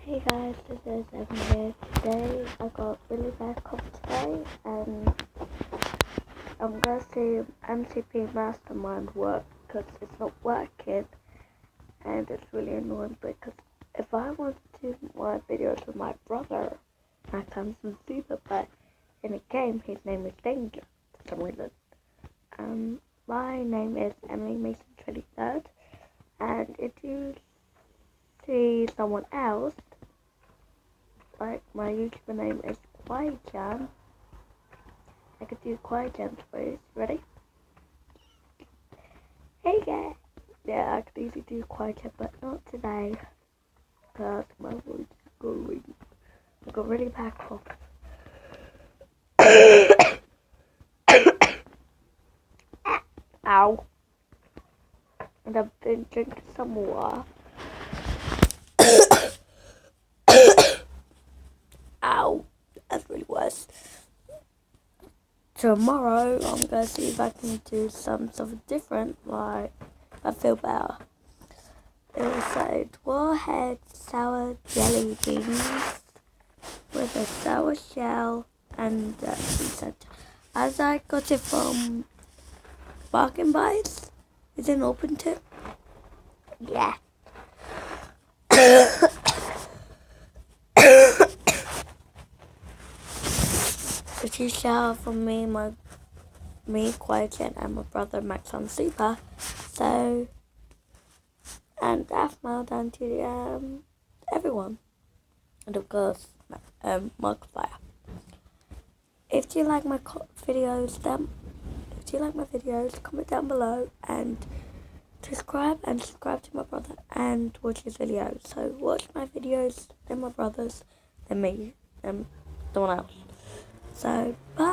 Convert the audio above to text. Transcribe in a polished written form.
Hey guys, this is Evan here. Today I got really bad cough today and I'm going to see MCP Mastermind work because it's not working and it's really annoying because if I want to do my videos with my brother, I can see the but in the game his name is Danger for some reason. My name is Emily Mason 23rd and if you see someone else, like my YouTube name is QuieJam. I could do QuieJam's voice. Ready? Hey guys! Yeah, I could easily do QuieJam, but not today. Because my voice is going. I got really bad cough. Ow. And I've been drinking some water. Ow. That's really worse. Tomorrow, I'm going to see if I can do something different, like I feel better. It will say Warhead sour jelly beans with a sour shell and he said, as I got it from Bargain Buys. Is it open tip? Yeah. If you share from me, QuieJam, and my brother Max on Super. So, and that's now down to everyone. And of course, Markiplier. If you like my videos, comment down below and subscribe to my brother and watch his videos. So watch my videos, then my brothers, then me, then someone else. So bye.